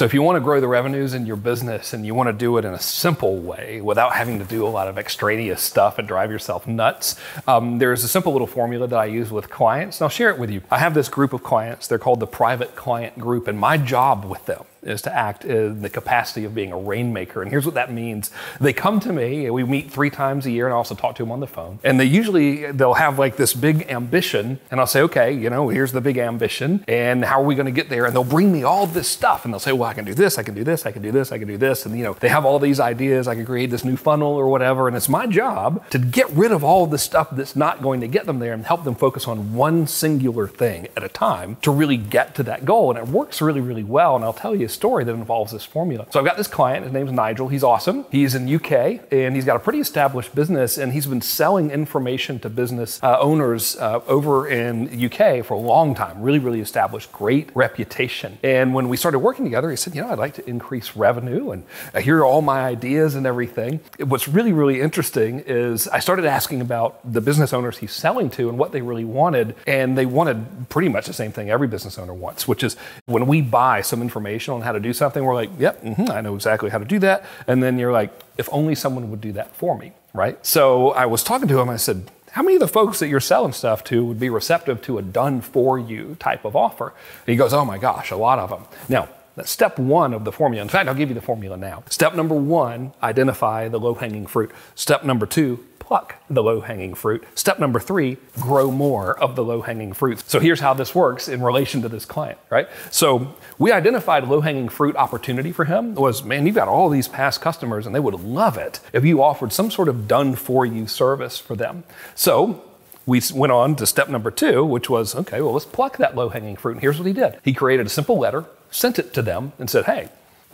So if you want to grow the revenues in your business and you want to do it in a simple way without having to do a lot of extraneous stuff and drive yourself nuts, there's a simple little formula that I use with clients, and I'll share it with you. I have this group of clients. They're called the private client group, and my job with them is to act in the capacity of being a rainmaker. And here's what that means. They come to me, we meet 3 times a year, and I also talk to them on the phone. And they'll have like this big ambition, and I'll say, okay, here's the big ambition, and how are we gonna get there? And they'll bring me all this stuff, and they'll say, well, I can do this, I can do this, I can do this, I can do this. And they have all these ideas, I can create this new funnel or whatever, and it's my job to get rid of all the stuff that's not going to get them there and help them focus on one singular thing at a time to really get to that goal. And it works really, really well, and I'll tell you story that involves this formula. So I've got this client, his name's Nigel, he's awesome. He's in UK, and he's got a pretty established business, and he's been selling information to business owners over in UK for a long time, really, really established, great reputation. And when we started working together, he said, I'd like to increase revenue, and here are all my ideas and everything. What's really, really interesting is I started asking about the business owners he's selling to and what they really wanted, and they wanted pretty much the same thing every business owner wants, which is when we buy some information on how to do something, we're like, yep, I know exactly how to do that. And then you're like, if only someone would do that for me, right? So I was talking to him, I said, how many of the folks that you're selling stuff to would be receptive to a done-for-you type of offer? And he goes, oh my gosh, a lot of them. Now, that's step 1 of the formula. In fact, I'll give you the formula now. Step number 1, identify the low-hanging fruit. Step number 2, pluck the low-hanging fruit. Step number 3, grow more of the low-hanging fruits. So here's how this works in relation to this client, right? So we identified a low-hanging fruit opportunity for him was, man, you've got all these past customers and they would love it if you offered some sort of done-for-you service for them. So we went on to step number 2, which was, okay, well, let's pluck that low-hanging fruit. And here's what he did. He created a simple letter, sent it to them, and said, hey,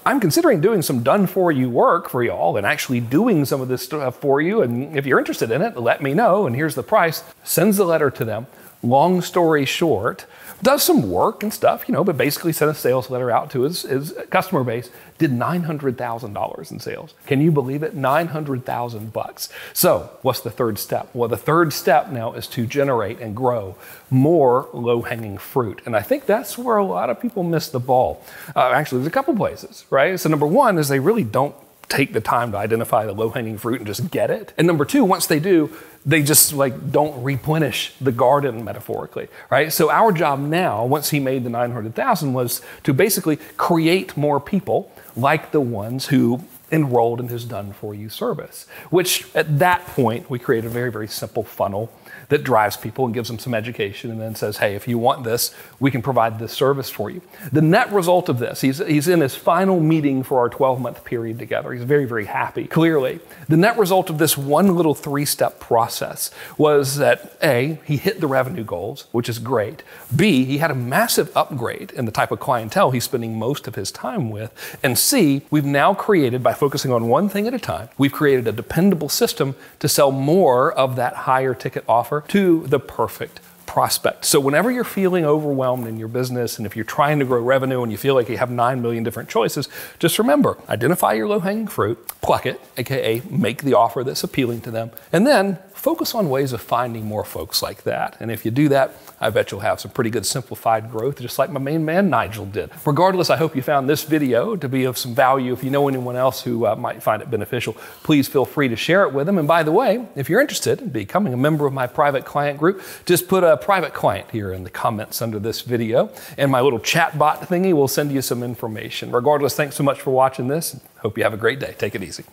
I'm considering doing some done-for-you work for y'all and actually doing some of this stuff for you. And if you're interested in it, let me know. And here's the price. Sends the letter to them. Long story short, does some work and stuff, but basically sent a sales letter out to his customer base, did $900,000 in sales. Can you believe it? $900,000. So what's the third step? Well, the third step now is to generate and grow more low-hanging fruit. And I think that's where a lot of people miss the ball. Actually, there's a couple places, right? So number 1 is they really don't take the time to identify the low-hanging fruit and just get it. And number 2, once they do, they just don't replenish the garden metaphorically, right? So our job now, once he made the 900,000, was to basically create more people like the ones who enrolled in his done-for-you service, which at that point, we created a very, very simple funnel that drives people and gives them some education and then says, hey, if you want this, we can provide this service for you. The net result of this, he's in his final meeting for our 12-month period together. He's very, very happy, clearly. The net result of this one little 3-step process was that A, he hit the revenue goals, which is great. B, he had a massive upgrade in the type of clientele he's spending most of his time with. And C, we've now created, by focusing on one thing at a time, we've created a dependable system to sell more of that higher ticket offer to the perfect prospect. So whenever you're feeling overwhelmed in your business, and if you're trying to grow revenue and you feel like you have 9 million different choices, just remember, identify your low-hanging fruit, pluck it, aka make the offer that's appealing to them, and then focus on ways of finding more folks like that. And if you do that, I bet you'll have some pretty good simplified growth, just like my main man Nigel did. Regardless, I hope you found this video to be of some value. If you know anyone else who might find it beneficial, please feel free to share it with them. And by the way, if you're interested in becoming a member of my private client group, just put a private client here in the comments under this video, and my little chat bot thingy will send you some information. Regardless, thanks so much for watching this. Hope you have a great day. Take it easy.